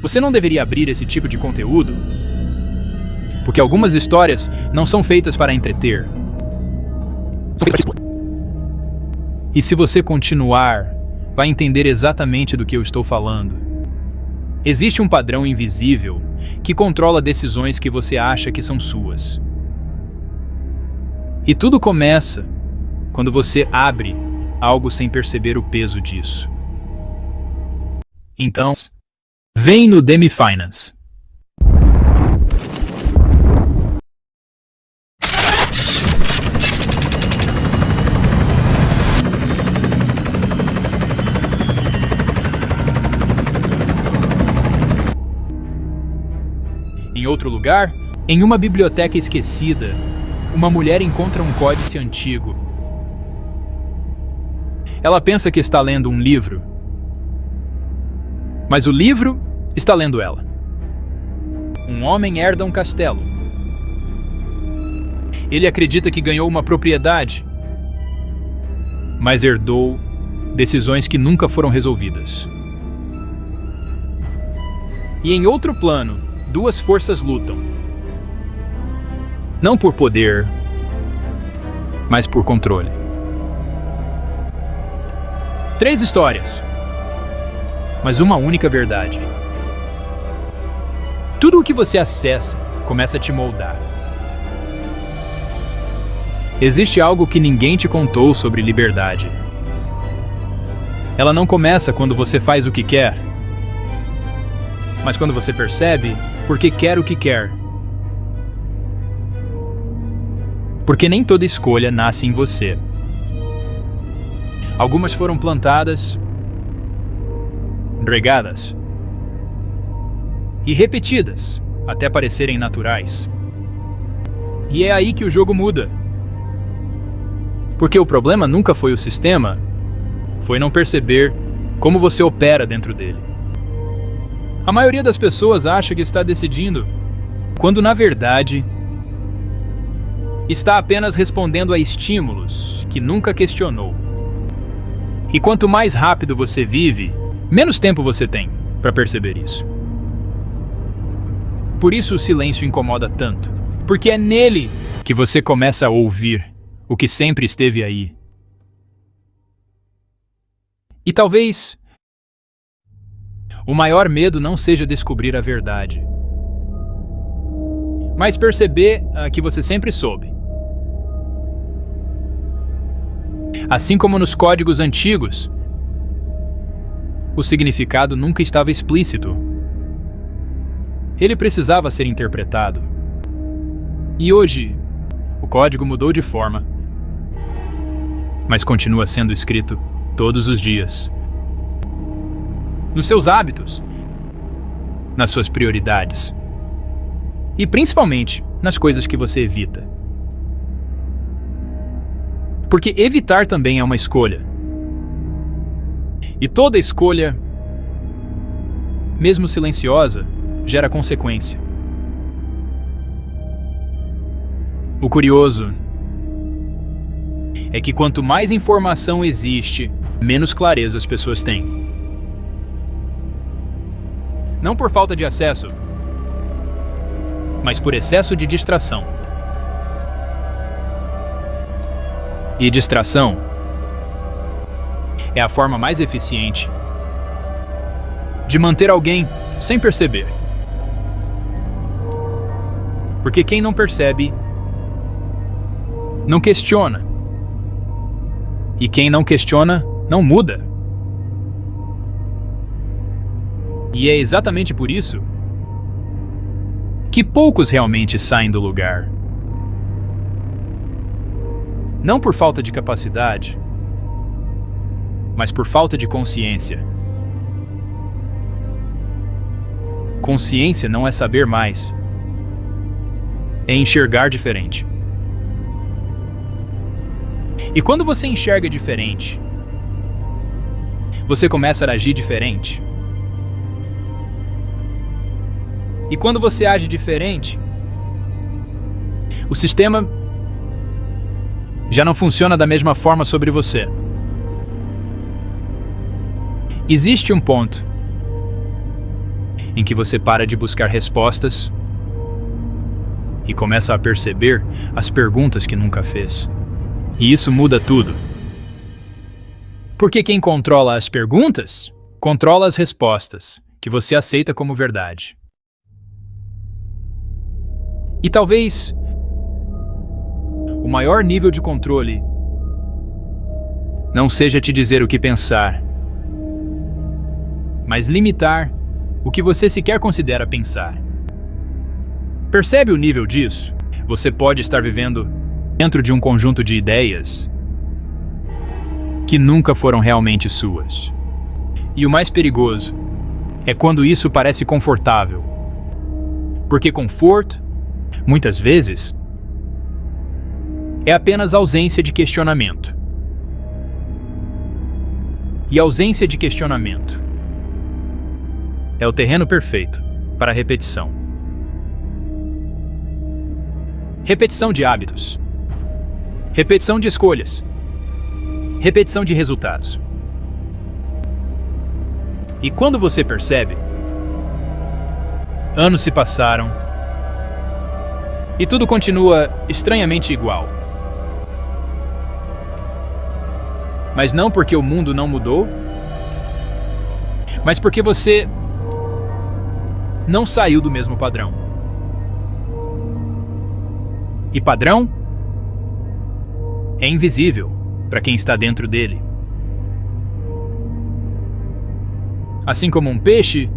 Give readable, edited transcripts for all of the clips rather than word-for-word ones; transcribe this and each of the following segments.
Você não deveria abrir esse tipo de conteúdo, porque algumas histórias não são feitas para entreter. E se você continuar, vai entender exatamente do que eu estou falando. Existe um padrão invisível que controla decisões que você acha que são suas. E tudo começa quando você abre algo sem perceber o peso disso. Então, vem no Demi Finance. Em outro lugar, em uma biblioteca esquecida, uma mulher encontra um códice antigo. Ela pensa que está lendo um livro, mas o livro está lendo ela. Um homem herda um castelo. Ele acredita que ganhou uma propriedade, mas herdou decisões que nunca foram resolvidas. E em outro plano, duas forças lutam. Não por poder, mas por controle. 3 histórias, mas uma única verdade. Tudo o que você acessa começa a te moldar. Existe algo que ninguém te contou sobre liberdade. Ela não começa quando você faz o que quer, mas quando você percebe porque quer o que quer. Porque nem toda escolha nasce em você. Algumas foram plantadas, regadas e repetidas até parecerem naturais. E é aí que o jogo muda. Porque o problema nunca foi o sistema, foi não perceber como você opera dentro dele. A maioria das pessoas acha que está decidindo, quando na verdade está apenas respondendo a estímulos que nunca questionou. E quanto mais rápido você vive, menos tempo você tem para perceber isso. Por isso o silêncio incomoda tanto, porque é nele que você começa a ouvir o que sempre esteve aí. E talvez o maior medo não seja descobrir a verdade, mas perceber que você sempre soube. Assim como nos códigos antigos, o significado nunca estava explícito. Ele precisava ser interpretado. E hoje, o código mudou de forma, mas continua sendo escrito todos os dias. Nos seus hábitos, nas suas prioridades e principalmente nas coisas que você evita. Porque evitar também é uma escolha. E toda escolha, mesmo silenciosa, gera consequência. O curioso é que quanto mais informação existe, menos clareza as pessoas têm. Não por falta de acesso, mas por excesso de distração. E distração é a forma mais eficiente de manter alguém sem perceber. Porque quem não percebe, não questiona. E quem não questiona, não muda. E é exatamente por isso que poucos realmente saem do lugar. Não por falta de capacidade, mas por falta de consciência. Consciência não é saber mais, é enxergar diferente. E quando você enxerga diferente, você começa a agir diferente. E quando você age diferente, o sistema já não funciona da mesma forma sobre você. Existe um ponto em que você para de buscar respostas e começa a perceber as perguntas que nunca fez. E isso muda tudo. Porque quem controla as perguntas, controla as respostas, que você aceita como verdade. E talvez o maior nível de controle não seja te dizer o que pensar, mas limitar o que você sequer considera pensar. Percebe o nível disso? Você pode estar vivendo dentro de um conjunto de ideias que nunca foram realmente suas. E o mais perigoso é quando isso parece confortável. Porque conforto, muitas vezes, é apenas ausência de questionamento. E ausência de questionamento é o terreno perfeito para a repetição. Repetição de hábitos. Repetição de escolhas. Repetição de resultados. E quando você percebe, anos se passaram e tudo continua estranhamente igual. Mas não porque o mundo não mudou, mas porque você não saiu do mesmo padrão. E padrão é invisível para quem está dentro dele. Assim como um peixe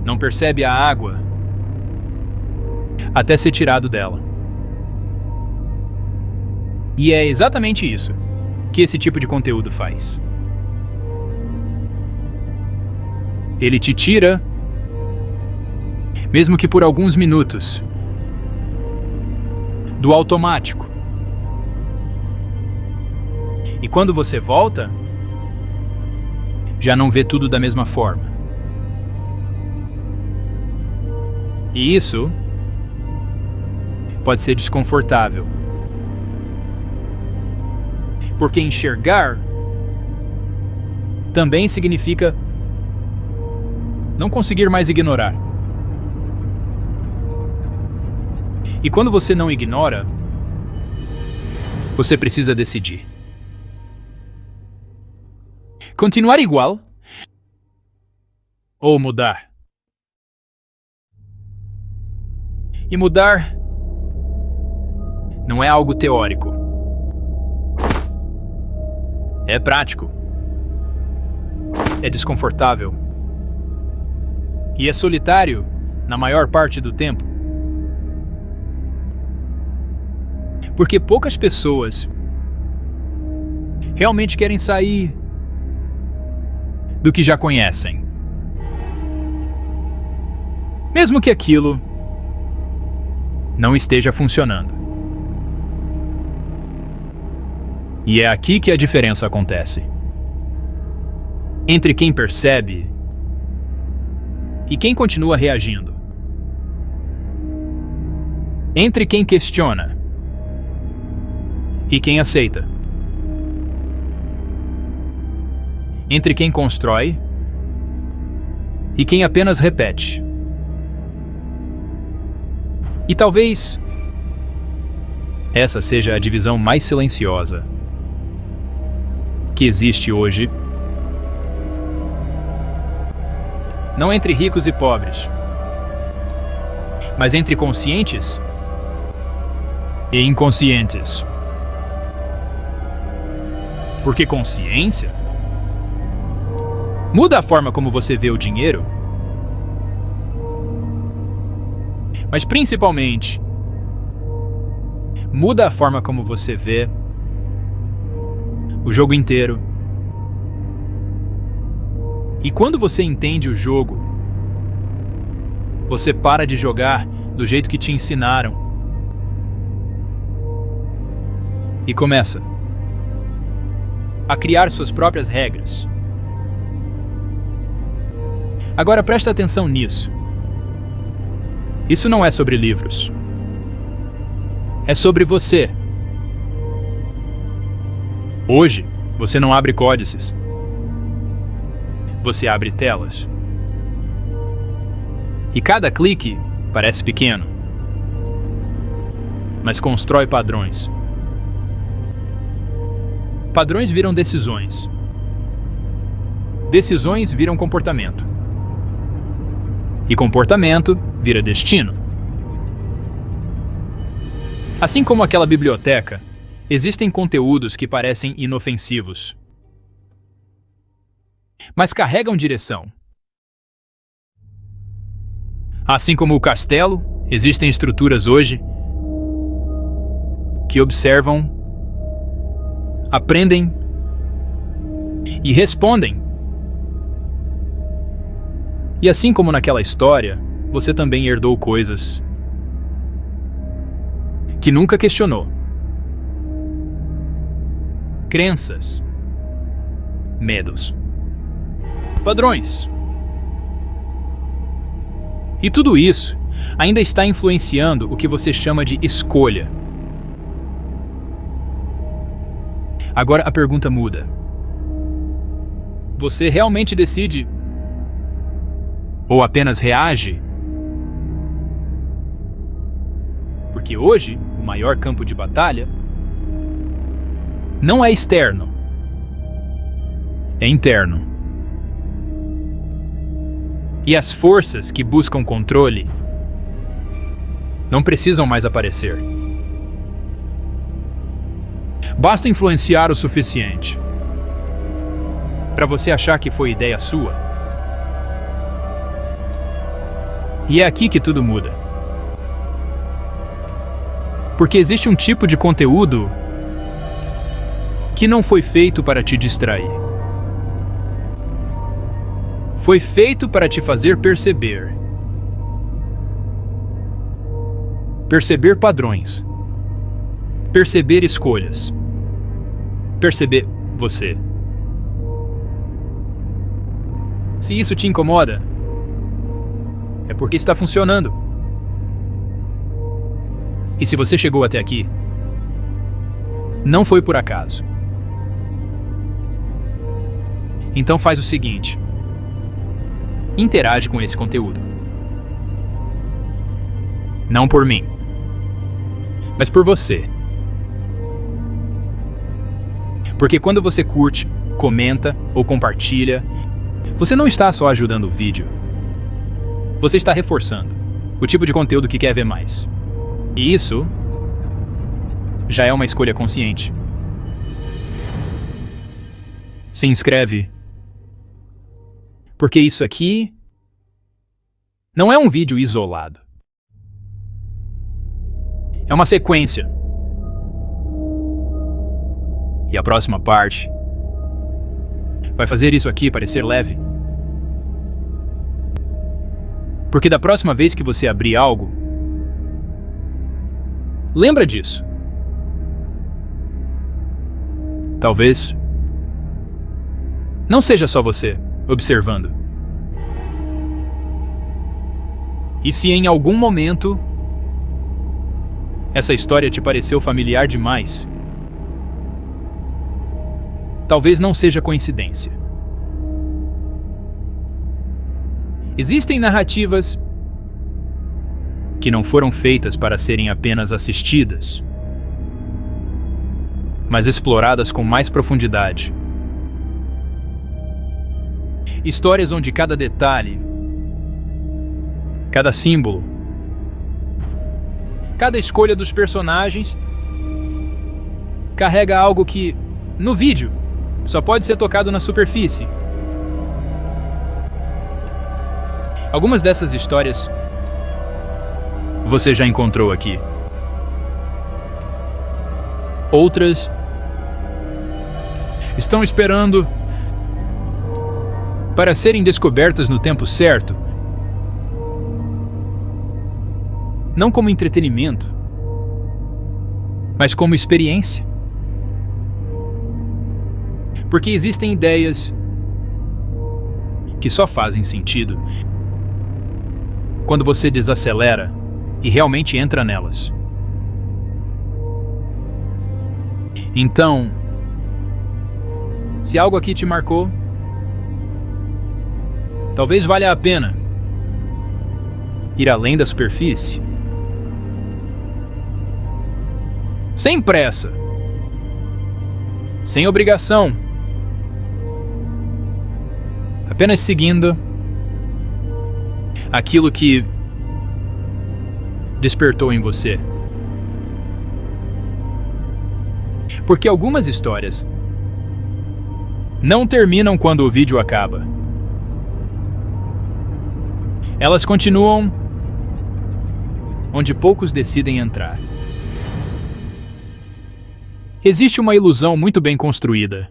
não percebe a água até ser tirado dela. E é exatamente isso que esse tipo de conteúdo faz. Ele te tira, mesmo que por alguns minutos, do automático. E quando você volta, já não vê tudo da mesma forma. E isso pode ser desconfortável. Porque enxergar também significa não conseguir mais ignorar. E quando você não ignora, você precisa decidir. Continuar igual ou mudar? E mudar não é algo teórico. É prático. É desconfortável. E é solitário na maior parte do tempo. Porque poucas pessoas realmente querem sair do que já conhecem. Mesmo que aquilo não esteja funcionando. E é aqui que a diferença acontece. Entre quem percebe e quem continua reagindo. Entre quem questiona e quem aceita. Entre quem constrói e quem apenas repete. E talvez essa seja a divisão mais silenciosa que existe hoje. Não entre ricos e pobres, mas entre conscientes e inconscientes. Porque consciência muda a forma como você vê o dinheiro, mas principalmente muda a forma como você vê o jogo inteiro. E quando você entende o jogo, você para de jogar do jeito que te ensinaram e começa a criar suas próprias regras. Agora presta atenção nisso. Isso não é sobre livros. É sobre você. Hoje, você não abre códices. Você abre telas. E cada clique parece pequeno, mas constrói padrões. Padrões viram decisões. Decisões viram comportamento. E comportamento vira destino. Assim como aquela biblioteca, existem conteúdos que parecem inofensivos, mas carregam direção. Assim como o castelo, existem estruturas hoje que observam, aprendem e respondem. E assim como naquela história, você também herdou coisas que nunca questionou. Crenças, medos, padrões. E tudo isso ainda está influenciando o que você chama de escolha. Agora a pergunta muda. Você realmente decide ou apenas reage? Porque hoje, o maior campo de batalha não é externo, é interno. E as forças que buscam controle não precisam mais aparecer. Basta influenciar o suficiente para você achar que foi ideia sua. E é aqui que tudo muda. Porque existe um tipo de conteúdo que não foi feito para te distrair. Foi feito para te fazer perceber. Perceber padrões. Perceber escolhas. Perceber você. Se isso te incomoda, é porque está funcionando. E se você chegou até aqui, não foi por acaso. Então faz o seguinte: interage com esse conteúdo. Não por mim, mas por você. Porque quando você curte, comenta ou compartilha, você não está só ajudando o vídeo. Você está reforçando o tipo de conteúdo que quer ver mais. E isso já é uma escolha consciente. Se inscreve. Porque isso aqui não é um vídeo isolado. É uma sequência. E a próxima parte vai fazer isso aqui parecer leve. Porque da próxima vez que você abrir algo, lembra disso. Talvez não seja só você observando. E se em algum momento essa história te pareceu familiar demais, talvez não seja coincidência. Existem narrativas que não foram feitas para serem apenas assistidas, mas exploradas com mais profundidade. Histórias onde cada detalhe, cada símbolo, cada escolha dos personagens carrega algo que, no vídeo, só pode ser tocado na superfície. Algumas dessas histórias você já encontrou aqui. Outras estão esperando para serem descobertas no tempo certo. Não como entretenimento, mas como experiência. Porque existem ideias que só fazem sentido quando você desacelera e realmente entra nelas. Então, se algo aqui te marcou, talvez valha a pena ir além da superfície. Sem pressa. Sem obrigação. Apenas seguindo aquilo que despertou em você. Porque algumas histórias não terminam quando o vídeo acaba. Elas continuam onde poucos decidem entrar. Existe uma ilusão muito bem construída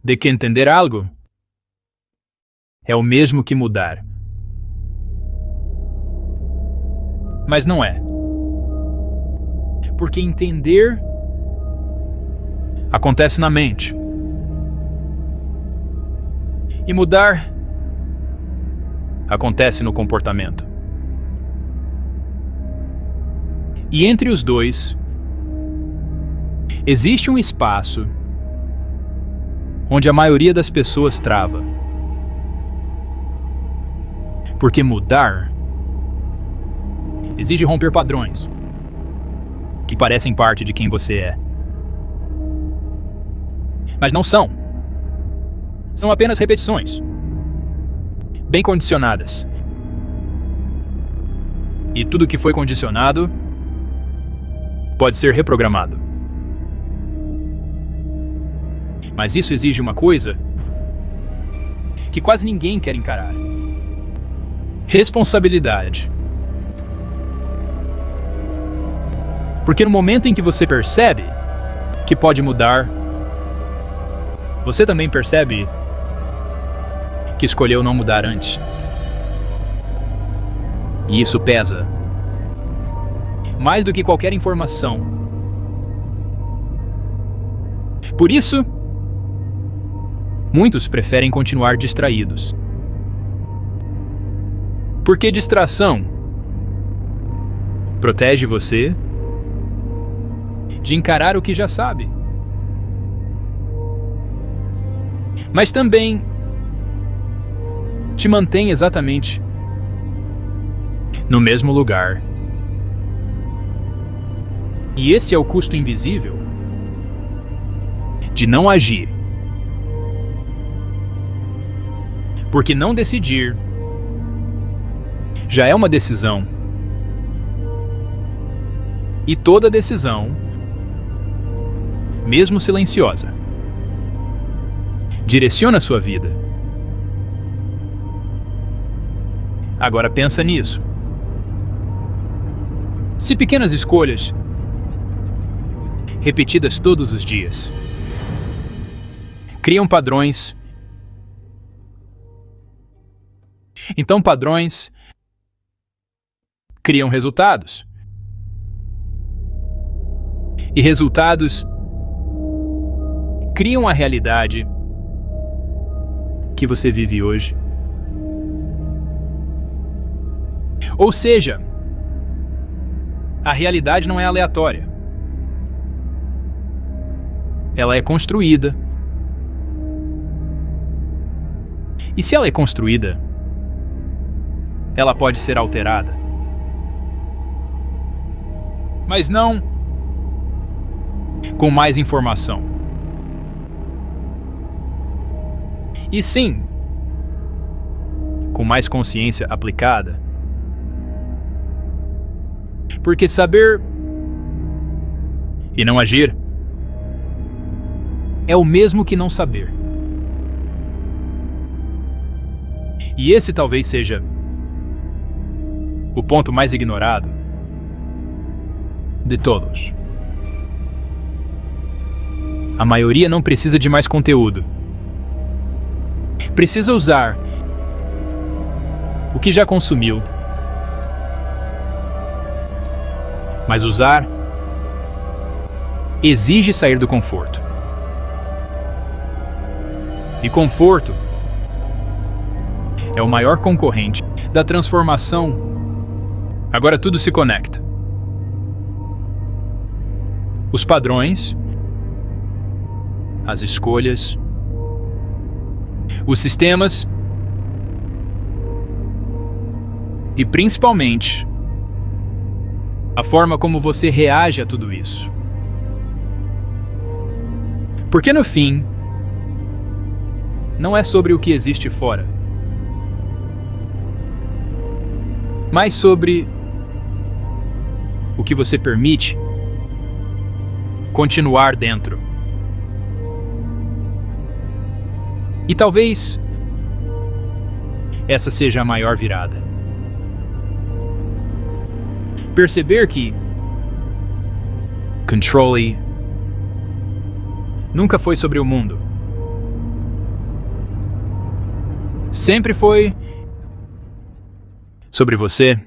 de que entender algo é o mesmo que mudar. Mas não é. Porque entender acontece na mente. E mudar acontece no comportamento. E entre os dois, existe um espaço onde a maioria das pessoas trava. Porque mudar exige romper padrões que parecem parte de quem você é. Mas não são. São apenas repetições, bem condicionadas. E tudo que foi condicionado pode ser reprogramado. Mas isso exige uma coisa que quase ninguém quer encarar: responsabilidade. Porque no momento em que você percebe que pode mudar, você também percebe que escolheu não mudar antes. E isso pesa mais do que qualquer informação. Por isso, muitos preferem continuar distraídos. Porque distração protege você de encarar o que já sabe. Mas também te mantém exatamente no mesmo lugar. E esse é o custo invisível de não agir. Porque não decidir já é uma decisão. E toda decisão, mesmo silenciosa, direciona a sua vida. Agora pensa nisso. Se pequenas escolhas, repetidas todos os dias, criam padrões, então padrões criam resultados. E resultados criam a realidade que você vive hoje. Ou seja, a realidade não é aleatória. Ela é construída. E se ela é construída, ela pode ser alterada. Mas não com mais informação. E sim, com mais consciência aplicada. Porque saber e não agir é o mesmo que não saber. E esse talvez seja o ponto mais ignorado de todos. A maioria não precisa de mais conteúdo. Precisa usar o que já consumiu. Mas usar exige sair do conforto. E conforto é o maior concorrente da transformação. Agora tudo se conecta. Os padrões, as escolhas, os sistemas E principalmente, a forma como você reage a tudo isso. Porque no fim, não é sobre o que existe fora, mas sobre o que você permite continuar dentro. E talvez essa seja a maior virada. Perceber que controle nunca foi sobre o mundo. Sempre foi sobre você